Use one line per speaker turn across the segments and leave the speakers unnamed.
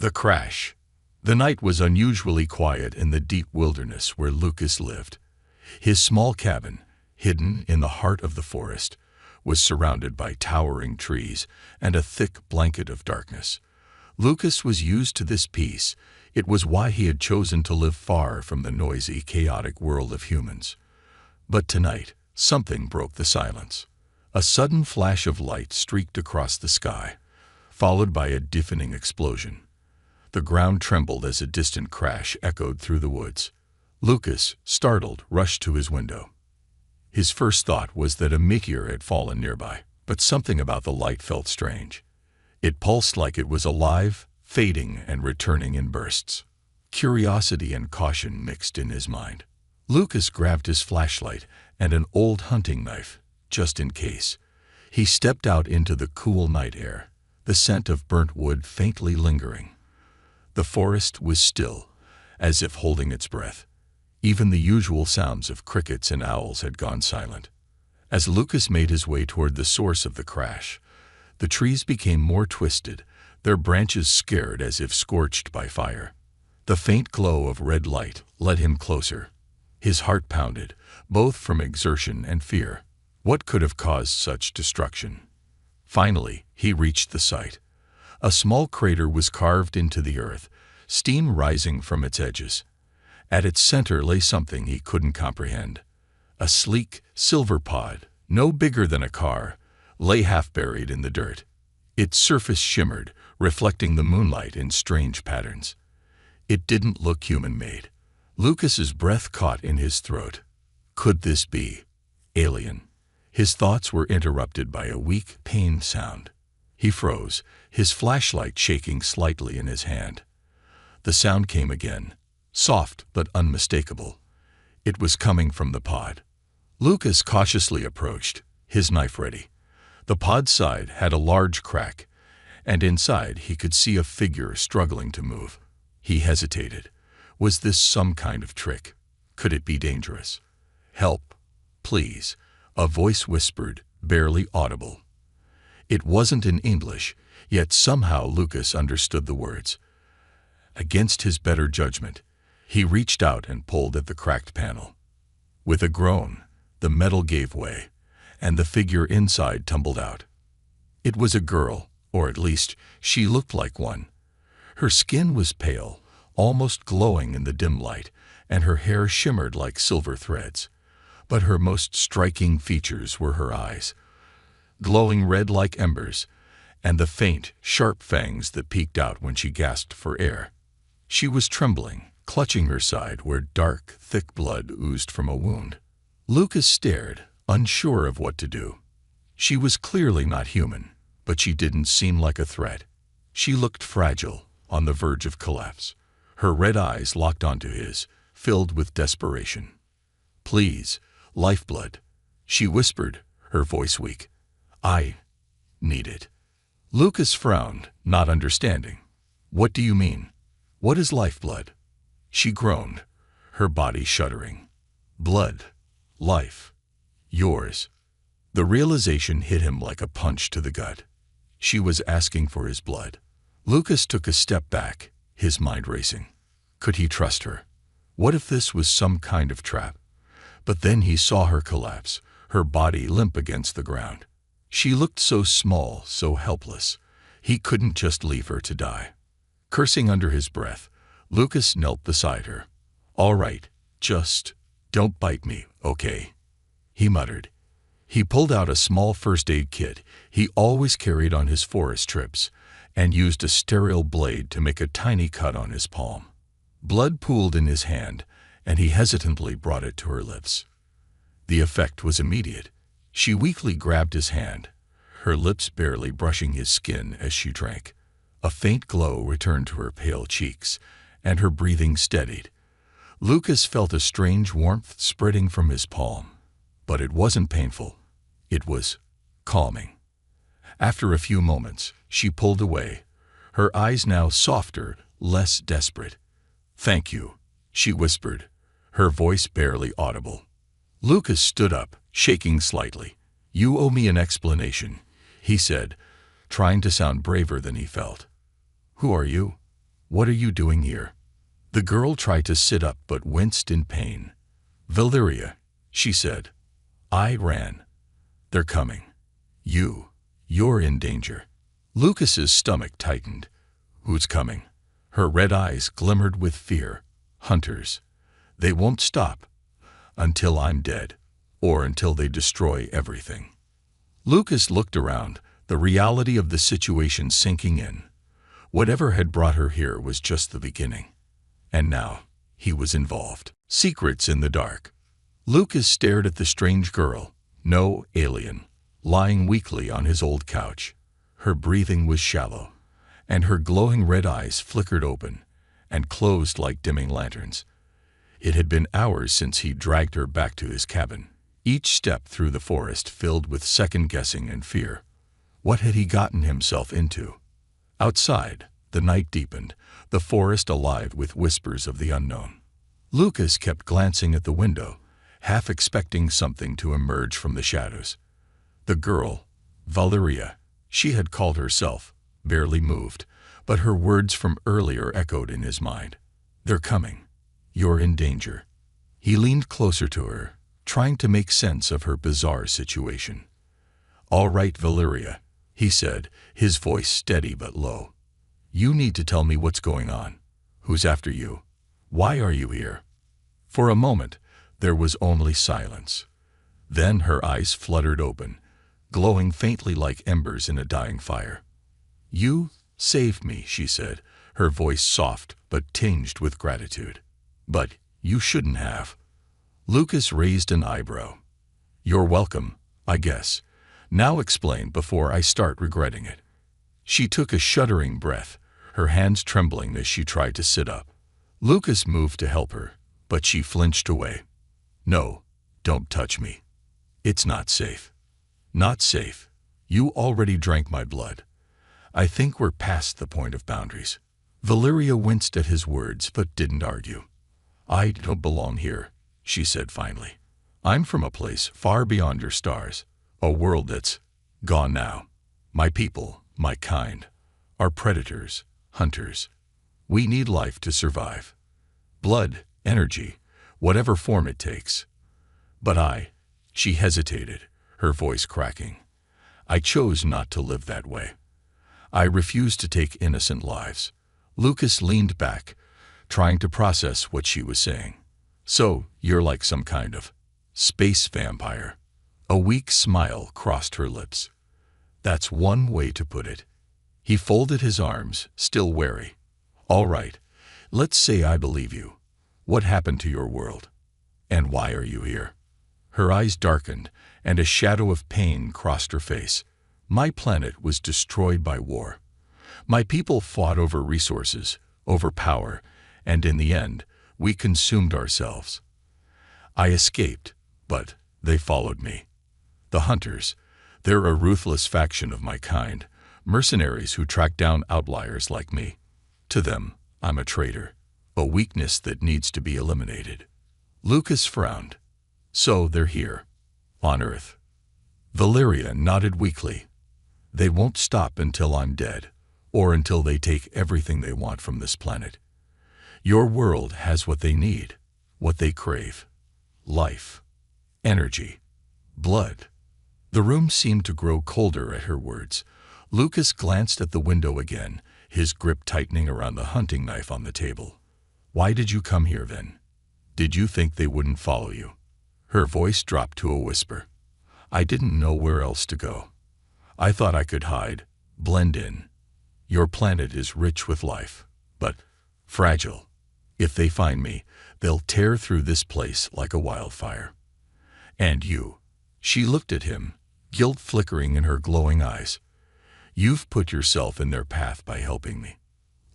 The crash. The night was unusually quiet in the deep wilderness where Lucas lived. His small cabin, hidden in the heart of the forest, was surrounded by towering trees and a thick blanket of darkness. Lucas was used to this peace. It was why he had chosen to live far from the noisy, chaotic world of humans. But tonight, something broke the silence. A sudden flash of light streaked across the sky, followed by a deafening explosion. The ground trembled as a distant crash echoed through the woods. Lucas, startled, rushed to his window. His first thought was that a meteor had fallen nearby, but something about the light felt strange. It pulsed like it was alive, fading and returning in bursts. Curiosity and caution mixed in his mind. Lucas grabbed his flashlight and an old hunting knife, just in case. He stepped out into the cool night air, the scent of burnt wood faintly lingering. The forest was still, as if holding its breath. Even the usual sounds of crickets and owls had gone silent. As Lucas made his way toward the source of the crash, the trees became more twisted, their branches scared as if scorched by fire. The faint glow of red light led him closer. His heart pounded, both from exertion and fear. What could have caused such destruction? Finally, he reached the site. A small crater was carved into the earth, steam rising from its edges. At its center lay something he couldn't comprehend. A sleek, silver pod, no bigger than a car, lay half-buried in the dirt. Its surface shimmered, reflecting the moonlight in strange patterns. It didn't look human-made. Lucas's breath caught in his throat. Could this be alien? His thoughts were interrupted by a weak, pained sound. He froze, his flashlight shaking slightly in his hand. The sound came again, soft but unmistakable. It was coming from the pod. Lucas cautiously approached, his knife ready. The pod's side had a large crack, and inside he could see a figure struggling to move. He hesitated. Was this some kind of trick? Could it be dangerous? "Help, please," a voice whispered, barely audible. It wasn't in English, yet somehow Lucas understood the words. Against his better judgment, he reached out and pulled at the cracked panel. With a groan, the metal gave way, and the figure inside tumbled out. It was a girl, or at least she looked like one. Her skin was pale, almost glowing in the dim light, and her hair shimmered like silver threads. But her most striking features were her eyes, glowing red like embers, and the faint, sharp fangs that peeked out when she gasped for air. She was trembling, clutching her side where dark, thick blood oozed from a wound. Lucas stared, unsure of what to do. She was clearly not human, but she didn't seem like a threat. She looked fragile, on the verge of collapse. Her red eyes locked onto his, filled with desperation. "Please, lifeblood," she whispered, her voice weak. "I need it." Lucas frowned, not understanding. "What do you mean? What is lifeblood?" She groaned, her body shuddering. "Blood. Life. Yours." The realization hit him like a punch to the gut. She was asking for his blood. Lucas took a step back, his mind racing. Could he trust her? What if this was some kind of trap? But then he saw her collapse, her body limp against the ground. She looked so small, so helpless. He couldn't just leave her to die. Cursing under his breath, Lucas knelt beside her. "All right, just don't bite me, okay?" he muttered. He pulled out a small first aid kit he always carried on his forest trips and used a sterile blade to make a tiny cut on his palm. Blood pooled in his hand, and he hesitantly brought it to her lips. The effect was immediate. She weakly grabbed his hand, her lips barely brushing his skin as she drank. A faint glow returned to her pale cheeks, and her breathing steadied. Lucas felt a strange warmth spreading from his palm, but it wasn't painful. It was calming. After a few moments, she pulled away, her eyes now softer, less desperate. "Thank you," she whispered, her voice barely audible. Lucas stood up, shaking slightly. "You owe me an explanation," he said, trying to sound braver than he felt. "Who are you?" What are you doing here? The girl tried to sit up but winced in pain. Valeria, she said. I ran. They're coming. You're in danger. Lucas's stomach tightened. Who's coming? Her red eyes glimmered with fear. Hunters. They won't stop. Until I'm dead. Or until they destroy everything. Lucas looked around, the reality of the situation sinking in. Whatever had brought her here was just the beginning. And now, he was involved. Secrets in the dark. Lucas stared at the strange girl, no alien, lying weakly on his old couch. Her breathing was shallow, and her glowing red eyes flickered open and closed like dimming lanterns. It had been hours since he dragged her back to his cabin, each step through the forest filled with second-guessing and fear. What had he gotten himself into? Outside, the night deepened, the forest alive with whispers of the unknown. Lucas kept glancing at the window, half expecting something to emerge from the shadows. The girl, Valeria, she had called herself, barely moved, but her words from earlier echoed in his mind. They're coming. You're in danger. He leaned closer to her, trying to make sense of her bizarre situation. All right, Valeria, he said, his voice steady but low. You need to tell me what's going on. Who's after you? Why are you here? For a moment, there was only silence. Then her eyes fluttered open, glowing faintly like embers in a dying fire. You saved me, she said, her voice soft but tinged with gratitude. But you shouldn't have. Lucas raised an eyebrow. You're welcome, I guess. Now explain before I start regretting it. She took a shuddering breath, her hands trembling as she tried to sit up. Lucas moved to help her, but she flinched away. No, don't touch me. It's not safe. Not safe. You already drank my blood. I think we're past the point of boundaries. Valeria winced at his words but didn't argue. I don't belong here, she said finally. I'm from a place far beyond your stars, a world that's gone now. My people, my kind, are predators, hunters. We need life to survive. Blood, energy, whatever form it takes. But she hesitated, her voice cracking. I chose not to live that way. I refuse to take innocent lives. Lucas leaned back, trying to process what she was saying. So, you're like some kind of space vampire. A weak smile crossed her lips. That's one way to put it. He folded his arms, still wary. All right, let's say I believe you. What happened to your world? And why are you here? Her eyes darkened, and a shadow of pain crossed her face. My planet was destroyed by war. My people fought over resources, over power, and in the end, we consumed ourselves. I escaped, but they followed me. The hunters, they're a ruthless faction of my kind, mercenaries who track down outliers like me. To them, I'm a traitor, a weakness that needs to be eliminated. Lucas frowned. So they're here, on Earth. Valeria nodded weakly. They won't stop until I'm dead, or until they take everything they want from this planet. Your world has what they need, what they crave. Life, energy, blood. The room seemed to grow colder at her words. Lucas glanced at the window again, his grip tightening around the hunting knife on the table. Why did you come here then? Did you think they wouldn't follow you? Her voice dropped to a whisper. I didn't know where else to go. I thought I could hide, blend in. Your planet is rich with life, but fragile. If they find me, they'll tear through this place like a wildfire. And you. She looked at him, guilt flickering in her glowing eyes. You've put yourself in their path by helping me.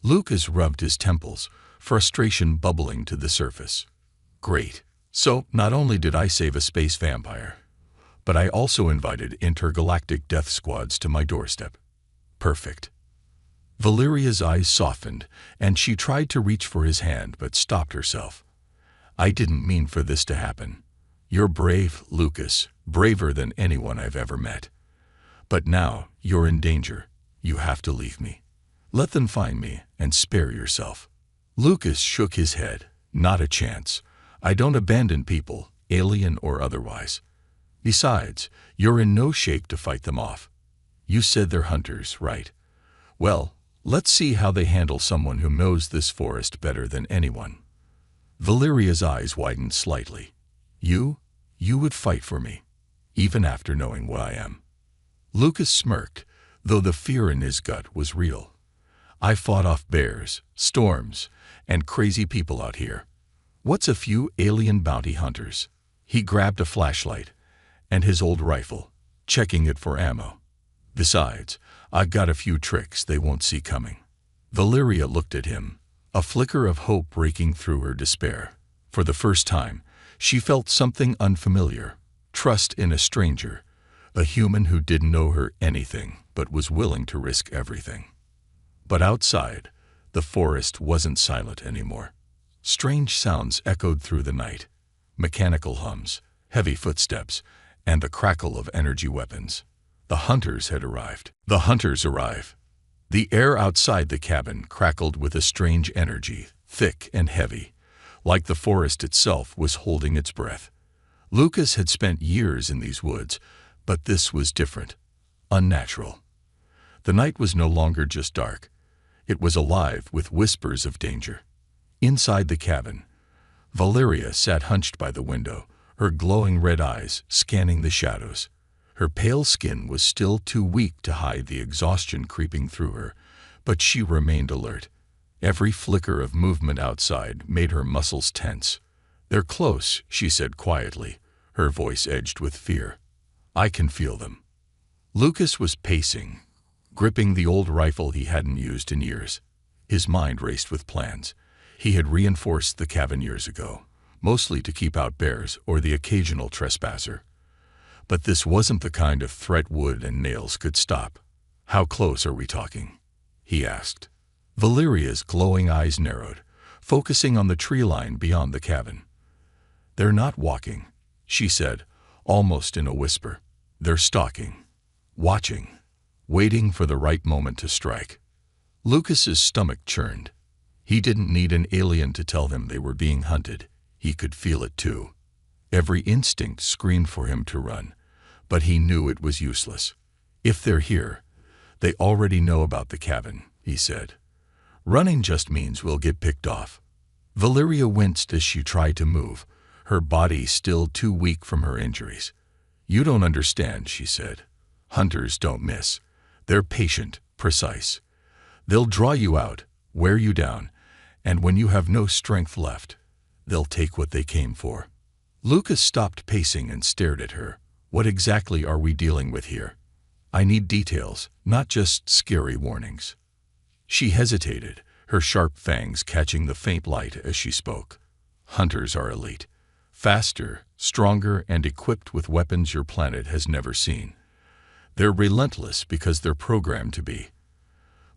Lucas rubbed his temples, frustration bubbling to the surface. Great. So, not only did I save a space vampire, but I also invited intergalactic death squads to my doorstep. Perfect. Valeria's eyes softened, and she tried to reach for his hand but stopped herself. I didn't mean for this to happen. You're brave, Lucas, braver than anyone I've ever met. But now, you're in danger. You have to leave me. Let them find me and spare yourself." Lucas shook his head. "Not a chance. I don't abandon people, alien or otherwise. Besides, you're in no shape to fight them off. You said they're hunters, right? Well, let's see how they handle someone who knows this forest better than anyone." Valeria's eyes widened slightly. You would fight for me, even after knowing what I am." Lucas smirked, though the fear in his gut was real. "I fought off bears, storms, and crazy people out here. What's a few alien bounty hunters?" He grabbed a flashlight and his old rifle, checking it for ammo. "Besides, I've got a few tricks they won't see coming." Valeria looked at him, a flicker of hope breaking through her despair. For the first time, she felt something unfamiliar, trust in a stranger, a human who didn't know her anything but was willing to risk everything. But outside, the forest wasn't silent anymore. Strange sounds echoed through the night. Mechanical hums, heavy footsteps, and the crackle of energy weapons. The hunters had arrived. The hunters arrive. The air outside the cabin crackled with a strange energy, thick and heavy, like the forest itself was holding its breath. Lucas had spent years in these woods, but this was different, unnatural. The night was no longer just dark. It was alive with whispers of danger. Inside the cabin, Valeria sat hunched by the window, her glowing red eyes scanning the shadows. Her pale skin was still too weak to hide the exhaustion creeping through her, but she remained alert. Every flicker of movement outside made her muscles tense. "They're close," she said quietly, her voice edged with fear. "I can feel them." Lucas was pacing, gripping the old rifle he hadn't used in years. His mind raced with plans. He had reinforced the cabin years ago, mostly to keep out bears or the occasional trespasser. But this wasn't the kind of threat wood and nails could stop. "How close are we talking?" he asked. Valeria's glowing eyes narrowed, focusing on the tree line beyond the cabin. "They're not walking," she said, almost in a whisper. "They're stalking, watching, waiting for the right moment to strike." Lucas's stomach churned. He didn't need an alien to tell him they were being hunted. He could feel it too. Every instinct screamed for him to run, but he knew it was useless. "If they're here, they already know about the cabin," he said. "Running just means we'll get picked off." Valeria winced as she tried to move, her body still too weak from her injuries. "You don't understand," she said. "Hunters don't miss. They're patient, precise. They'll draw you out, wear you down, and when you have no strength left, they'll take what they came for." Lucas stopped pacing and stared at her. "What exactly are we dealing with here? I need details, not just scary warnings." She hesitated, her sharp fangs catching the faint light as she spoke. "Hunters are elite. Faster, stronger, and equipped with weapons your planet has never seen. They're relentless because they're programmed to be.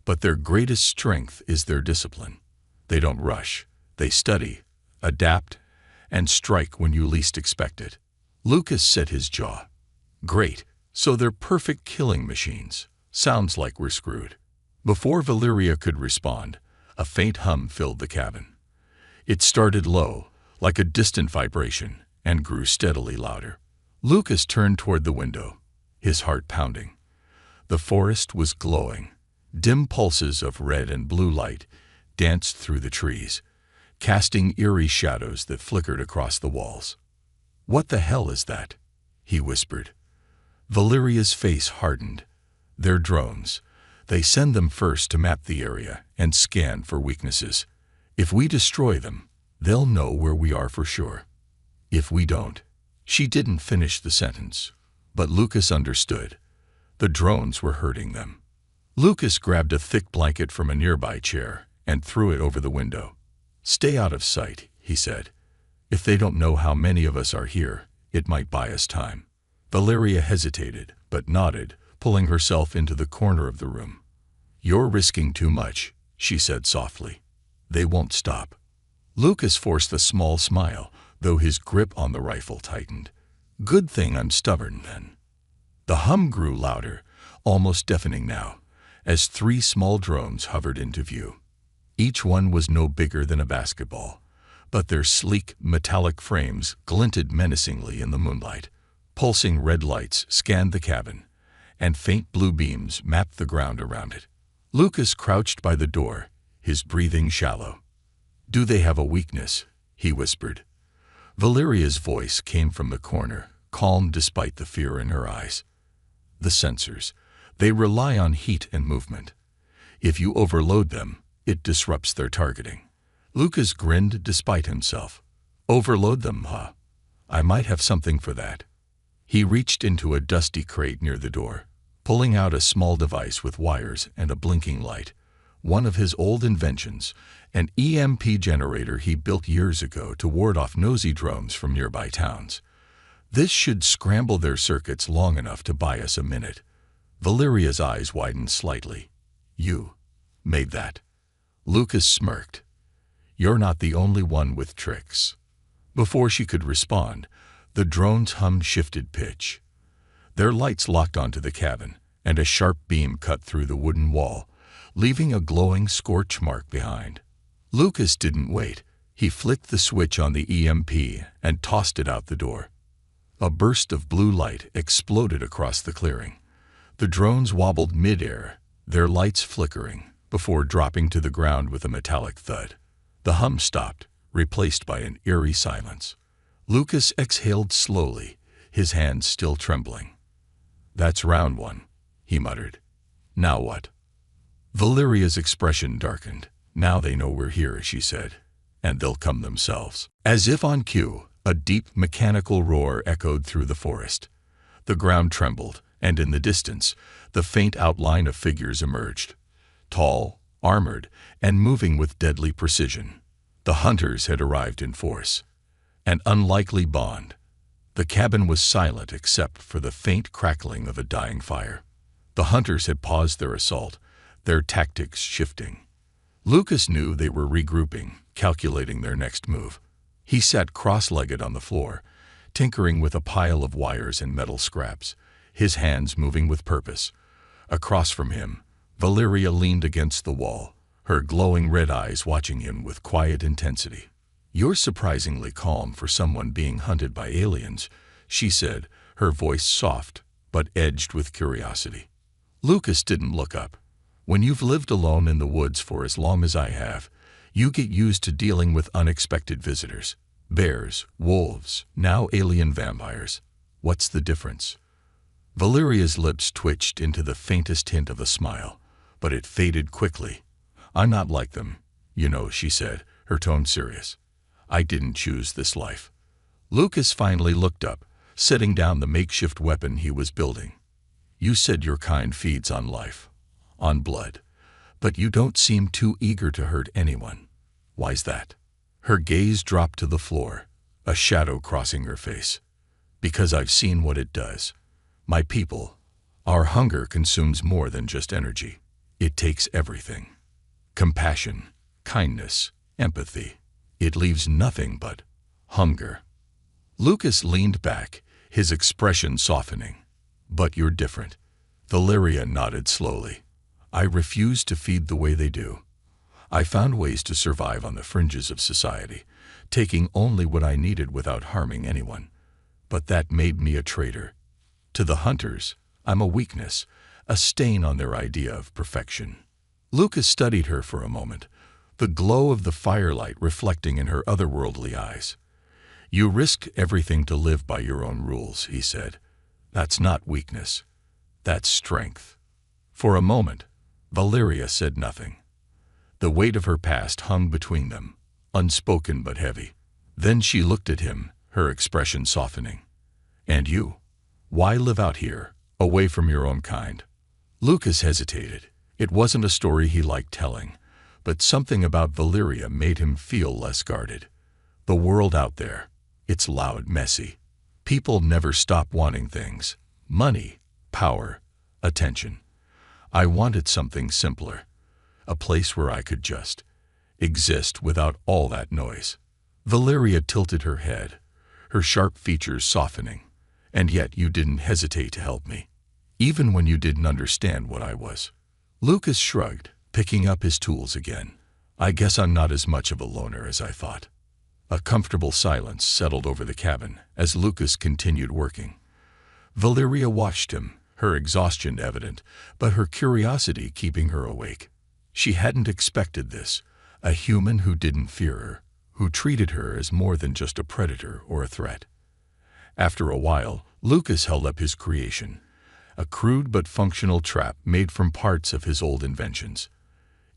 But their greatest strength is their discipline. They don't rush. They study, adapt, and strike when you least expect it." Lucas set his jaw. "Great, so they're perfect killing machines. Sounds like we're screwed." Before Valeria could respond, a faint hum filled the cabin. It started low, like a distant vibration, and grew steadily louder. Lucas turned toward the window, his heart pounding. The forest was glowing. Dim pulses of red and blue light danced through the trees, casting eerie shadows that flickered across the walls. "What the hell is that?" he whispered. Valeria's face hardened. "They're drones. They send them first to map the area and scan for weaknesses. If we destroy them, they'll know where we are for sure. If we don't." She didn't finish the sentence, but Lucas understood. The drones were hurting them. Lucas grabbed a thick blanket from a nearby chair and threw it over the window. "Stay out of sight," he said. "If they don't know how many of us are here, it might buy us time." Valeria hesitated, but nodded, pulling herself into the corner of the room. "You're risking too much," she said softly. "They won't stop." Lucas forced a small smile, though his grip on the rifle tightened. "Good thing I'm stubborn, then." The hum grew louder, almost deafening now, as 3 small drones hovered into view. Each one was no bigger than a basketball, but their sleek, metallic frames glinted menacingly in the moonlight. Pulsing red lights scanned the cabin, and faint blue beams mapped the ground around it. Lucas crouched by the door, his breathing shallow. "Do they have a weakness?" he whispered. Valeria's voice came from the corner, calm despite the fear in her eyes. "The sensors. They rely on heat and movement. If you overload them, it disrupts their targeting." Lucas grinned despite himself. "Overload them, huh? I might have something for that." He reached into a dusty crate near the door, pulling out a small device with wires and a blinking light. One of his old inventions, an EMP generator he built years ago to ward off nosy drones from nearby towns. "This should scramble their circuits long enough to buy us a minute." Valeria's eyes widened slightly. "You made that?" Lucas smirked. "You're not the only one with tricks." Before she could respond, the drone's hum shifted pitch. Their lights locked onto the cabin, and a sharp beam cut through the wooden wall, leaving a glowing scorch mark behind. Lucas didn't wait. He flicked the switch on the EMP and tossed it out the door. A burst of blue light exploded across the clearing. The drones wobbled mid-air, their lights flickering, before dropping to the ground with a metallic thud. The hum stopped, replaced by an eerie silence. Lucas exhaled slowly, his hands still trembling. "That's round one," he muttered. "Now what?" Valeria's expression darkened. "Now they know we're here," she said, "and they'll come themselves." As if on cue, a deep mechanical roar echoed through the forest. The ground trembled, and in the distance, the faint outline of figures emerged. Tall, armored, and moving with deadly precision. The hunters had arrived in force. An unlikely bond. The cabin was silent except for the faint crackling of a dying fire. The hunters had paused their assault, their tactics shifting. Lucas knew they were regrouping, calculating their next move. He sat cross-legged on the floor, tinkering with a pile of wires and metal scraps, his hands moving with purpose. Across from him, Valeria leaned against the wall, her glowing red eyes watching him with quiet intensity. "You're surprisingly calm for someone being hunted by aliens," she said, her voice soft but edged with curiosity. Lucas didn't look up. "When you've lived alone in the woods for as long as I have, you get used to dealing with unexpected visitors. Bears, wolves, now alien vampires. What's the difference?" Valeria's lips twitched into the faintest hint of a smile, but it faded quickly. "I'm not like them, you know," she said, her tone serious. "I didn't choose this life." Lucas finally looked up, setting down the makeshift weapon he was building. "You said your kind feeds on life, on blood, but you don't seem too eager to hurt anyone. Why's that?" Her gaze dropped to the floor, a shadow crossing her face. "Because I've seen what it does. My people, our hunger consumes more than just energy. It takes everything. Compassion, kindness, empathy. It leaves nothing but hunger." Lucas leaned back, his expression softening. "But you're different." Valeria nodded slowly. "I refuse to feed the way they do. I found ways to survive on the fringes of society, taking only what I needed without harming anyone. But that made me a traitor. To the hunters, I'm a weakness, a stain on their idea of perfection." Lucas studied her for a moment, the glow of the firelight reflecting in her otherworldly eyes. "You risked everything to live by your own rules," he said. "That's not weakness. That's strength." For a moment, Valeria said nothing. The weight of her past hung between them, unspoken but heavy. Then she looked at him, her expression softening. "And you? Why live out here, away from your own kind?" Lucas hesitated. It wasn't a story he liked telling, but something about Valeria made him feel less guarded. The world out there, it's loud, messy. People never stop wanting things. Money, power, attention. I wanted something simpler. A place where I could just exist without all that noise. Valeria tilted her head, her sharp features softening. "And yet you didn't hesitate to help me, even when you didn't understand what I was." Lucas shrugged, picking up his tools again. I guess I'm not as much of a loner as I thought. A comfortable silence settled over the cabin as Lucas continued working. Valeria watched him, her exhaustion evident, but her curiosity keeping her awake. She hadn't expected this, a human who didn't fear her, who treated her as more than just a predator or a threat. After a while, Lucas held up his creation, a crude but functional trap made from parts of his old inventions.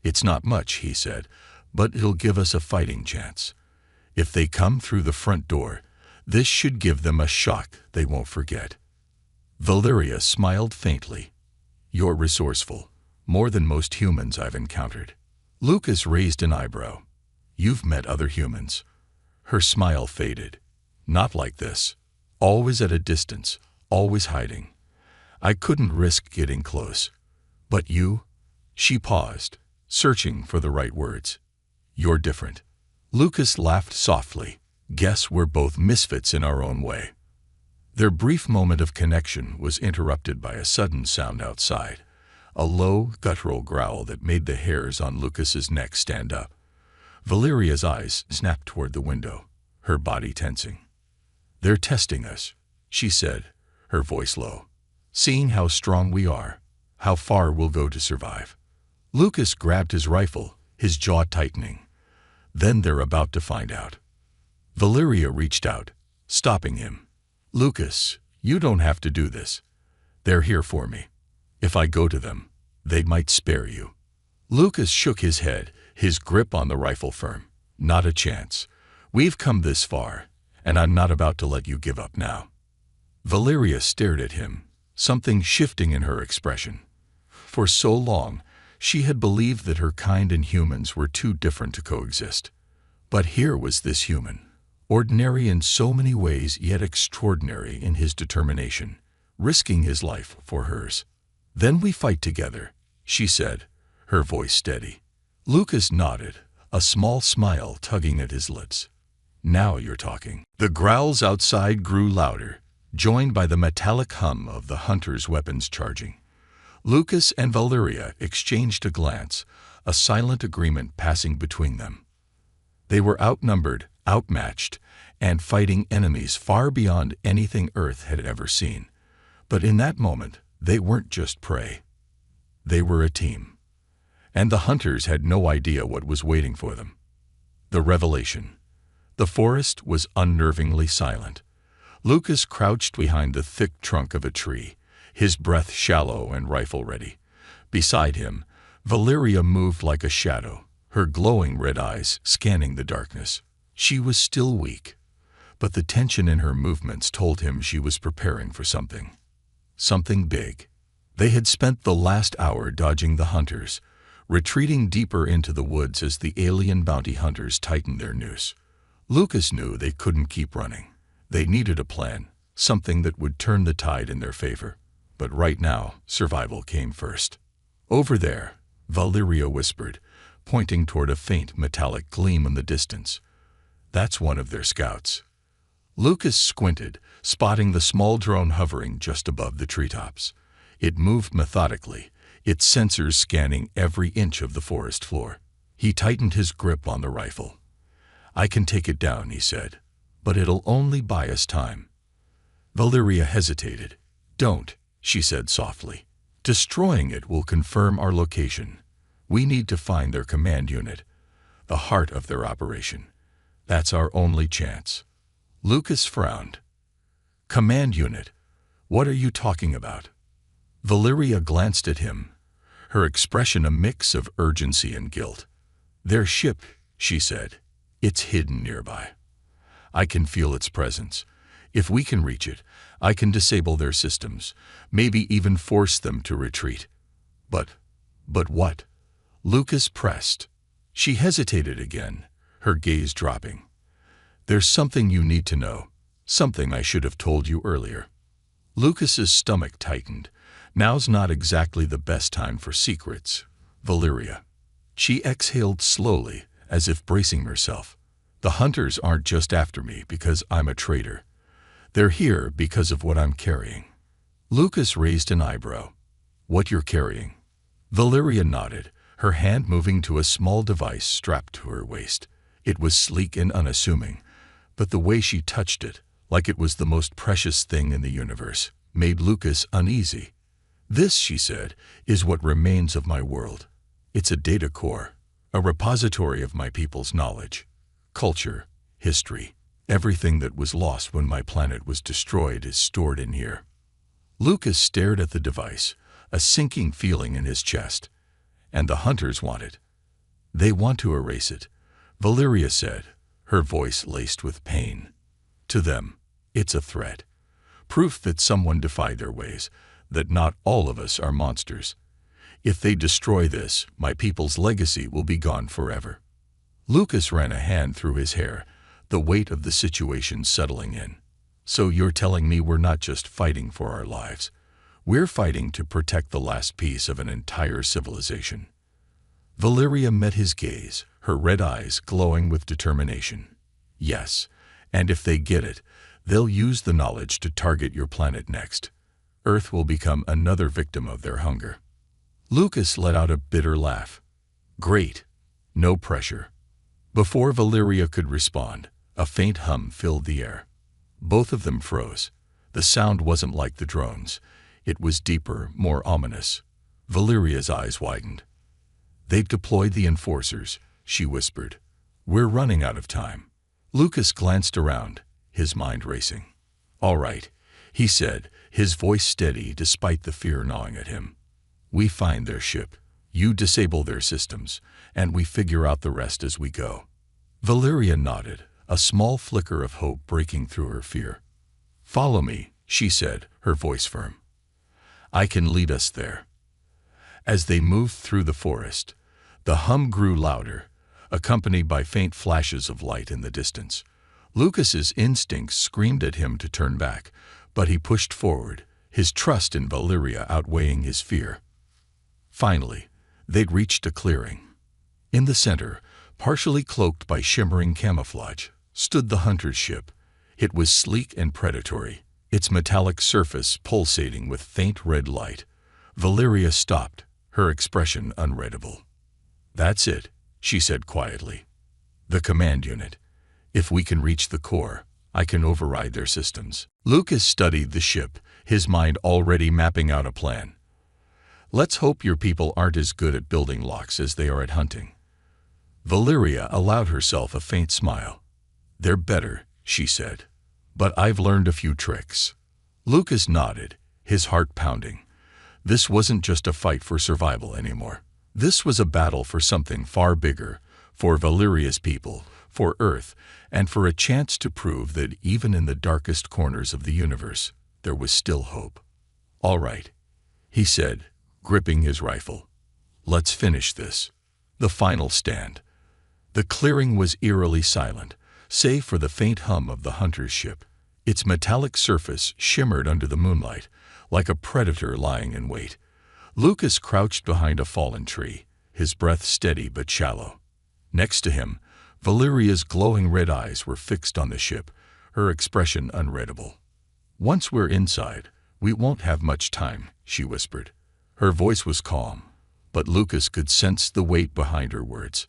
It's not much, he said, but it'll give us a fighting chance. If they come through the front door, this should give them a shock they won't forget. Valeria smiled faintly. You're resourceful, more than most humans I've encountered. Lucas raised an eyebrow. You've met other humans. Her smile faded. Not like this. Always at a distance, always hiding. I couldn't risk getting close. But you? She paused, searching for the right words. You're different. Lucas laughed softly. Guess we're both misfits in our own way. Their brief moment of connection was interrupted by a sudden sound outside, a low, guttural growl that made the hairs on Lucas's neck stand up. Valeria's eyes snapped toward the window, her body tensing. They're testing us, she said, her voice low. Seeing how strong we are, how far we'll go to survive. Lucas grabbed his rifle, his jaw tightening. Then they're about to find out. Valeria reached out, stopping him. Lucas, you don't have to do this. They're here for me. If I go to them, they might spare you. Lucas shook his head, his grip on the rifle firm. Not a chance. We've come this far, and I'm not about to let you give up now. Valeria stared at him, something shifting in her expression. For so long, she had believed that her kind and humans were too different to coexist. But here was this human, ordinary in so many ways yet extraordinary in his determination, risking his life for hers. Then we fight together, she said, her voice steady. Lucas nodded, a small smile tugging at his lips. Now you're talking. The growls outside grew louder, joined by the metallic hum of the hunter's weapons charging. Lucas and Valeria exchanged a glance, a silent agreement passing between them. They were outnumbered, outmatched, and fighting enemies far beyond anything Earth had ever seen. But in that moment, they weren't just prey. They were a team. And the hunters had no idea what was waiting for them. The revelation. The forest was unnervingly silent. Lucas crouched behind the thick trunk of a tree, his breath shallow and rifle ready. Beside him, Valeria moved like a shadow, her glowing red eyes scanning the darkness. She was still weak, but the tension in her movements told him she was preparing for something. Something big. They had spent the last hour dodging the hunters, retreating deeper into the woods as the alien bounty hunters tightened their noose. Lucas knew they couldn't keep running. They needed a plan, something that would turn the tide in their favor. But right now, survival came first. Over there, Valeria whispered, pointing toward a faint metallic gleam in the distance. That's one of their scouts. Lucas squinted, spotting the small drone hovering just above the treetops. It moved methodically, its sensors scanning every inch of the forest floor. He tightened his grip on the rifle. I can take it down, he said, but it'll only buy us time. Valeria hesitated. Don't, she said softly. Destroying it will confirm our location. We need to find their command unit, the heart of their operation. That's our only chance. Lucas frowned. Command unit? What are you talking about? Valeria glanced at him, her expression a mix of urgency and guilt. Their ship, she said. It's hidden nearby. I can feel its presence. If we can reach it, I can disable their systems, maybe even force them to retreat. But what? Lucas pressed. She hesitated again, her gaze dropping. There's something you need to know, something I should have told you earlier. Lucas's stomach tightened. Now's not exactly the best time for secrets, Valeria. She exhaled slowly, as if bracing herself. The hunters aren't just after me because I'm a traitor. They're here because of what I'm carrying. Lucas raised an eyebrow. What you're carrying? Valeria nodded, her hand moving to a small device strapped to her waist. It was sleek and unassuming, but the way she touched it, like it was the most precious thing in the universe, made Lucas uneasy. "This," she said, "is what remains of my world. It's a data core, a repository of my people's knowledge, culture, history. Everything that was lost when my planet was destroyed is stored in here." Lucas stared at the device, a sinking feeling in his chest. "And the hunters want it. They want to erase it," Valeria said, her voice laced with pain. "To them, it's a threat. Proof that someone defied their ways, that not all of us are monsters. If they destroy this, my people's legacy will be gone forever." Lucas ran a hand through his hair, the weight of the situation settling in. "So you're telling me we're not just fighting for our lives. We're fighting to protect the last piece of an entire civilization." Valeria met his gaze, her red eyes glowing with determination. "Yes, and if they get it, they'll use the knowledge to target your planet next. Earth will become another victim of their hunger." Lucas let out a bitter laugh. "Great. No pressure." Before Valeria could respond, a faint hum filled the air. Both of them froze. The sound wasn't like the drones. It was deeper, more ominous. Valeria's eyes widened. "They've deployed the enforcers," she whispered. "We're running out of time." Lucas glanced around, his mind racing. "All right," he said, his voice steady despite the fear gnawing at him. "We find their ship, you disable their systems, and we figure out the rest as we go." Valeria nodded, a small flicker of hope breaking through her fear. "Follow me," she said, her voice firm. "I can lead us there." As they moved through the forest, the hum grew louder, accompanied by faint flashes of light in the distance. Lucas's instincts screamed at him to turn back, but he pushed forward, his trust in Valeria outweighing his fear. Finally, they'd reached a clearing. In the center, partially cloaked by shimmering camouflage, stood the hunter's ship. It was sleek and predatory, its metallic surface pulsating with faint red light. Valeria stopped, her expression unreadable. "That's it," she said quietly. "The command unit. If we can reach the core, I can override their systems." Lucas studied the ship, his mind already mapping out a plan. "Let's hope your people aren't as good at building locks as they are at hunting." Valeria allowed herself a faint smile. "They're better," she said. "But I've learned a few tricks." Lucas nodded, his heart pounding. This wasn't just a fight for survival anymore. This was a battle for something far bigger, for Valeria's people, for Earth, and for a chance to prove that even in the darkest corners of the universe, there was still hope. "All right," he said, gripping his rifle. "Let's finish this. The final stand." The clearing was eerily silent, save for the faint hum of the hunter's ship. Its metallic surface shimmered under the moonlight, like a predator lying in wait. Lucas crouched behind a fallen tree, his breath steady but shallow. Next to him, Valeria's glowing red eyes were fixed on the ship, her expression unreadable. "Once we're inside, we won't have much time," she whispered. Her voice was calm, but Lucas could sense the weight behind her words.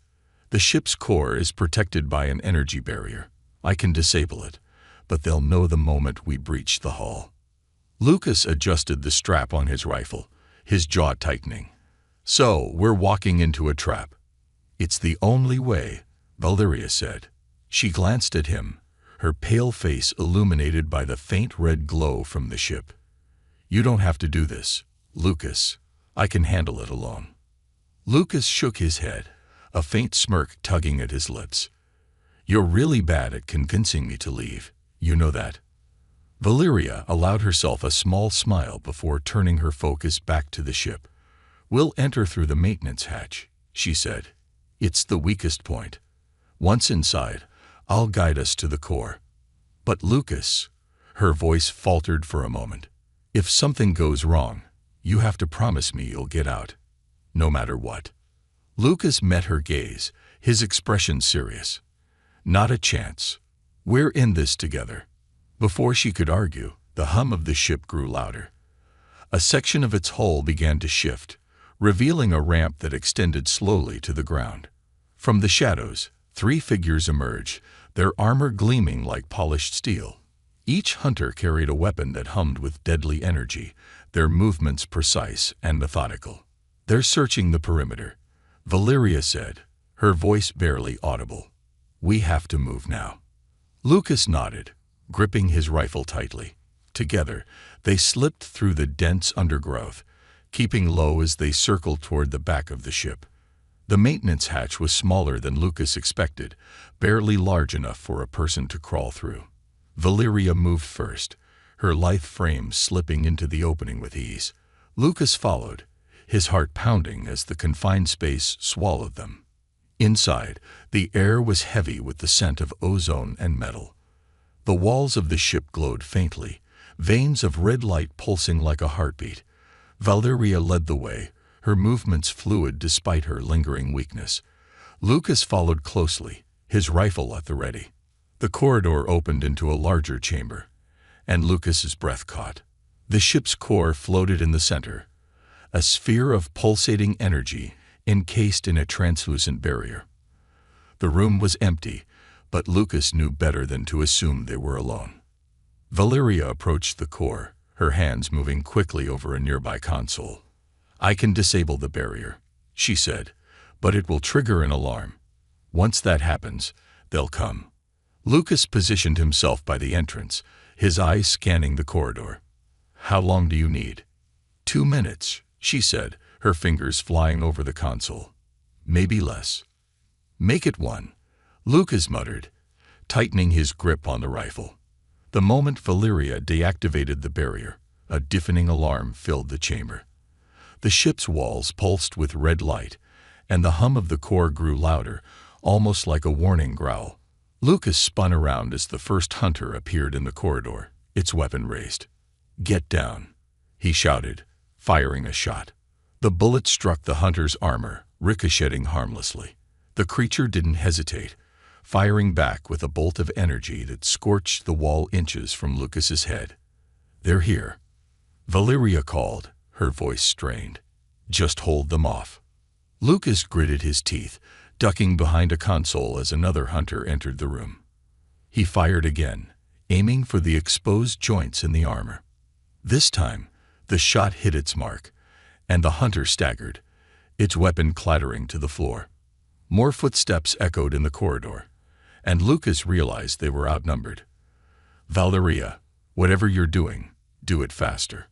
"The ship's core is protected by an energy barrier. I can disable it, but they'll know the moment we breach the hull." Lucas adjusted the strap on his rifle, his jaw tightening. "So, we're walking into a trap." "It's the only way," Valeria said. She glanced at him, her pale face illuminated by the faint red glow from the ship. "You don't have to do this, Lucas. I can handle it alone." Lucas shook his head, a faint smirk tugging at his lips. "You're really bad at convincing me to leave, you know that." Valeria allowed herself a small smile before turning her focus back to the ship. "We'll enter through the maintenance hatch," she said. "It's the weakest point. Once inside, I'll guide us to the core." "But Lucas," her voice faltered for a moment, "if something goes wrong, you have to promise me you'll get out. No matter what." Lucas met her gaze, his expression serious. "Not a chance. We're in this together." Before she could argue, the hum of the ship grew louder. A section of its hull began to shift, revealing a ramp that extended slowly to the ground. From the shadows, 3 figures emerged, their armor gleaming like polished steel. Each hunter carried a weapon that hummed with deadly energy, their movements precise and methodical. "They're searching the perimeter," Valeria said, her voice barely audible. "We have to move now." Lucas nodded, gripping his rifle tightly. Together, they slipped through the dense undergrowth, keeping low as they circled toward the back of the ship. The maintenance hatch was smaller than Lucas expected, barely large enough for a person to crawl through. Valeria moved first, her lithe frame slipping into the opening with ease. Lucas followed, his heart pounding as the confined space swallowed them. Inside, the air was heavy with the scent of ozone and metal. The walls of the ship glowed faintly, veins of red light pulsing like a heartbeat. Valeria led the way, her movements fluid despite her lingering weakness. Lucas followed closely, his rifle at the ready. The corridor opened into a larger chamber, and Lucas's breath caught. The ship's core floated in the center, a sphere of pulsating energy encased in a translucent barrier. The room was empty, but Lucas knew better than to assume they were alone. Valeria approached the core, her hands moving quickly over a nearby console. "I can disable the barrier," she said, "but it will trigger an alarm. Once that happens, they'll come." Lucas positioned himself by the entrance, his eyes scanning the corridor. "How long do you need?" 2 minutes, she said, her fingers flying over the console. "Maybe less." "Make it 1," Lucas muttered, tightening his grip on the rifle. The moment Valeria deactivated the barrier, a deafening alarm filled the chamber. The ship's walls pulsed with red light, and the hum of the core grew louder, almost like a warning growl. Lucas spun around as the first hunter appeared in the corridor, its weapon raised. "Get down," he shouted, firing a shot. The bullet struck the hunter's armor, ricocheting harmlessly. The creature didn't hesitate, firing back with a bolt of energy that scorched the wall inches from Lucas's head. "They're here," Valeria called, her voice strained. "Just hold them off." Lucas gritted his teeth, ducking behind a console as another hunter entered the room. He fired again, aiming for the exposed joints in the armor. This time, the shot hit its mark, and the hunter staggered, its weapon clattering to the floor. More footsteps echoed in the corridor, and Lucas realized they were outnumbered. "Valeria, whatever you're doing, do it faster."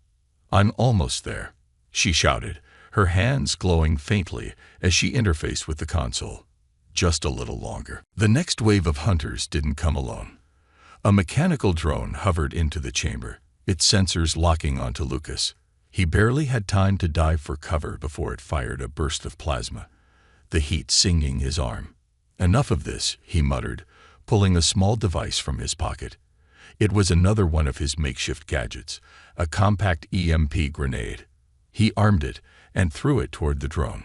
"I'm almost there," she shouted, her hands glowing faintly as she interfaced with the console. "Just a little longer." The next wave of hunters didn't come alone. A mechanical drone hovered into the chamber, its sensors locking onto Lucas. He barely had time to dive for cover before it fired a burst of plasma, the heat singing his arm. "Enough of this," he muttered, pulling a small device from his pocket. It was another one of his makeshift gadgets, a compact EMP grenade. He armed it and threw it toward the drone.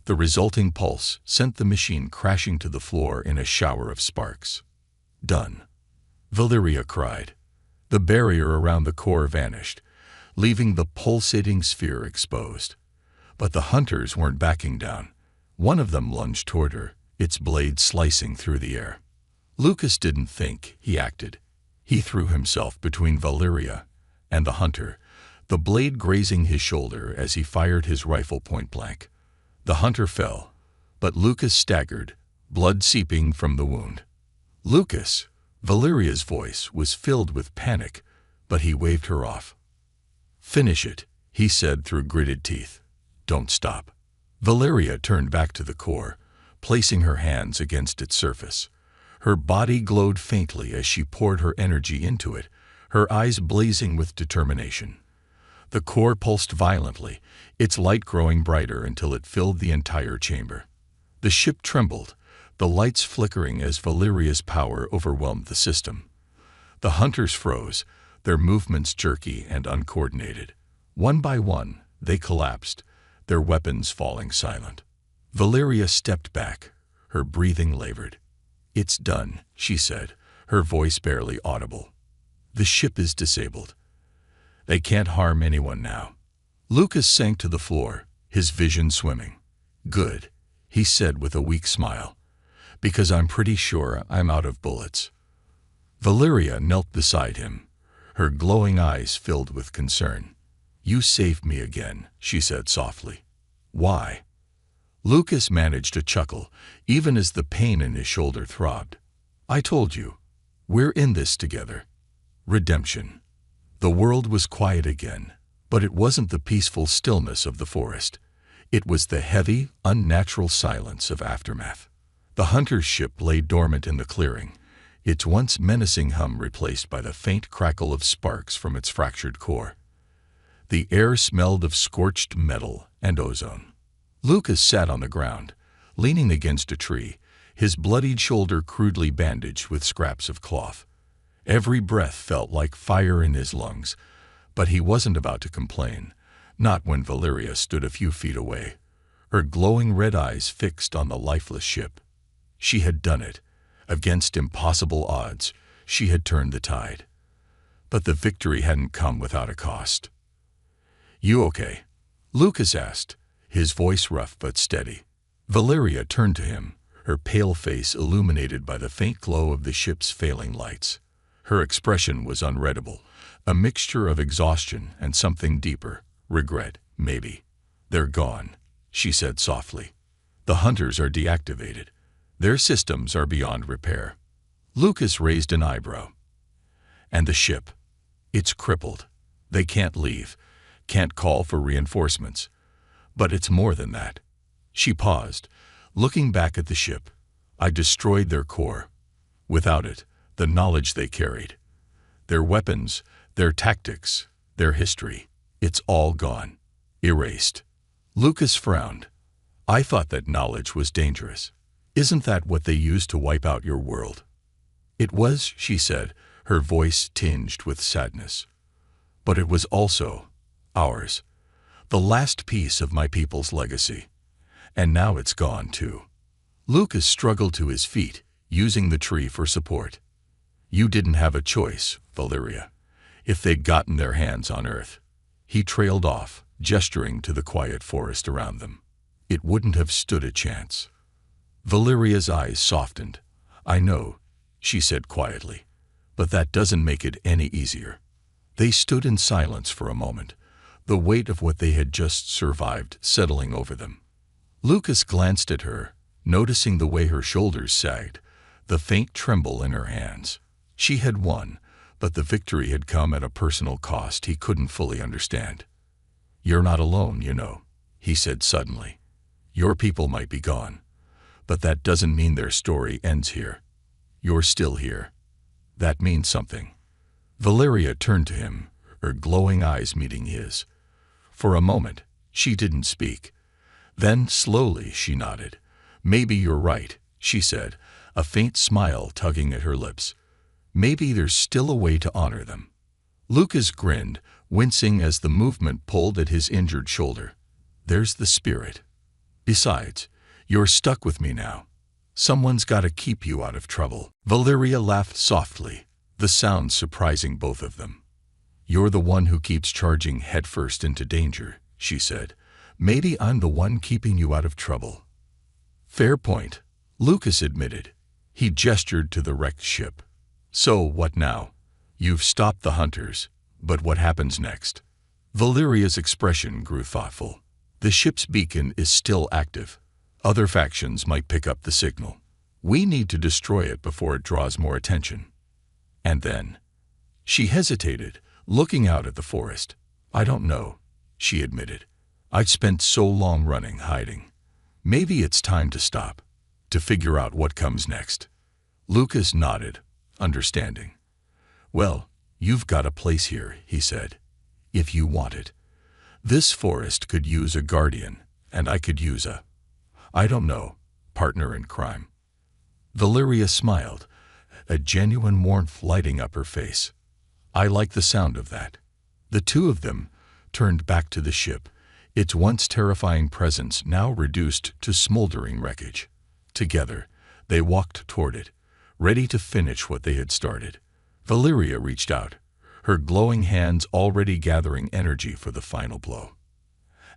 The resulting pulse sent the machine crashing to the floor in a shower of sparks. "Done," Valeria cried. The barrier around the core vanished, leaving the pulsating sphere exposed. But the hunters weren't backing down. One of them lunged toward her, its blade slicing through the air. Lucas didn't think, he acted. He threw himself between Valeria and the hunter, the blade grazing his shoulder as he fired his rifle point blank. The hunter fell, but Lucas staggered, blood seeping from the wound. "Lucas!" Valeria's voice was filled with panic, but he waved her off. "Finish it," he said through gritted teeth. "Don't stop." Valeria turned back to the core, placing her hands against its surface. Her body glowed faintly as she poured her energy into it, her eyes blazing with determination. The core pulsed violently, its light growing brighter until it filled the entire chamber. The ship trembled, the lights flickering as Valeria's power overwhelmed the system. The hunters froze, their movements jerky and uncoordinated. One by one, they collapsed, their weapons falling silent. Valeria stepped back, her breathing labored. "It's done," she said, her voice barely audible. "The ship is disabled. They can't harm anyone now." Lucas sank to the floor, his vision swimming. "Good," he said with a weak smile, "because I'm pretty sure I'm out of bullets." Valeria knelt beside him, her glowing eyes filled with concern. "You saved me again," she said softly. "Why?" Lucas managed a chuckle, even as the pain in his shoulder throbbed. "I told you. We're in this together. Redemption." The world was quiet again, but it wasn't the peaceful stillness of the forest. It was the heavy, unnatural silence of aftermath. The hunter's ship lay dormant in the clearing, its once menacing hum replaced by the faint crackle of sparks from its fractured core. The air smelled of scorched metal and ozone. Lucas sat on the ground, leaning against a tree, his bloodied shoulder crudely bandaged with scraps of cloth. Every breath felt like fire in his lungs, but he wasn't about to complain, not when Valeria stood a few feet away, her glowing red eyes fixed on the lifeless ship. She had done it. Against impossible odds, she had turned the tide. But the victory hadn't come without a cost. "You okay?" Lucas asked, his voice rough but steady. Valeria turned to him, her pale face illuminated by the faint glow of the ship's failing lights. Her expression was unreadable, a mixture of exhaustion and something deeper, regret, maybe. "They're gone," she said softly. "The hunters are deactivated. Their systems are beyond repair." Lucas raised an eyebrow. "And the ship? It's crippled. They can't leave, can't call for reinforcements. But it's more than that." She paused, looking back at the ship. "I destroyed their core. Without it, the knowledge they carried, their weapons, their tactics, their history, it's all gone. Erased." Lucas frowned. "I thought that knowledge was dangerous. Isn't that what they used to wipe out your world?" "It was," she said, her voice tinged with sadness. "But it was also ours. The last piece of my people's legacy. And now it's gone, too." Lucas struggled to his feet, using the tree for support. "You didn't have a choice, Valeria. If they'd gotten their hands on Earth." He trailed off, gesturing to the quiet forest around them. "It wouldn't have stood a chance." Valeria's eyes softened. "I know," she said quietly, "but that doesn't make it any easier." They stood in silence for a moment, the weight of what they had just survived settling over them. Lucas glanced at her, noticing the way her shoulders sagged, the faint tremble in her hands. She had won, but the victory had come at a personal cost he couldn't fully understand. "You're not alone, you know," he said suddenly. "Your people might be gone, but that doesn't mean their story ends here. You're still here. That means something." Valeria turned to him, her glowing eyes meeting his. For a moment, she didn't speak. Then, slowly, she nodded. "Maybe you're right," she said, a faint smile tugging at her lips. "Maybe there's still a way to honor them." Lucas grinned, wincing as the movement pulled at his injured shoulder. "There's the spirit. Besides, you're stuck with me now. Someone's got to keep you out of trouble." Valeria laughed softly, the sound surprising both of them. "You're the one who keeps charging headfirst into danger," she said. "Maybe I'm the one keeping you out of trouble." "Fair point," Lucas admitted. He gestured to the wrecked ship. "So, what now? You've stopped the hunters, but what happens next?" Valeria's expression grew thoughtful. "The ship's beacon is still active. Other factions might pick up the signal. We need to destroy it before it draws more attention. And then—" She hesitated, looking out at the forest. "I don't know," she admitted. "I've spent so long running, hiding. Maybe it's time to stop, to figure out what comes next." Lucas nodded, understanding. "Well, you've got a place here," he said, "if you want it. This forest could use a guardian, and I could use I don't know, partner in crime." Valeria smiled, a genuine warmth lighting up her face. "I like the sound of that." The two of them turned back to the ship, its once terrifying presence now reduced to smoldering wreckage. Together, they walked toward it, ready to finish what they had started. Valeria reached out, her glowing hands already gathering energy for the final blow.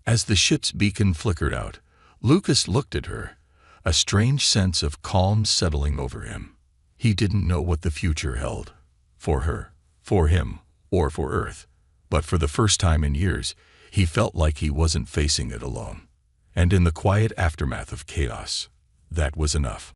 As the ship's beacon flickered out, Lucas looked at her, a strange sense of calm settling over him. He didn't know what the future held. For her, for him, or for Earth. But for the first time in years, he felt like he wasn't facing it alone. And in the quiet aftermath of chaos, that was enough.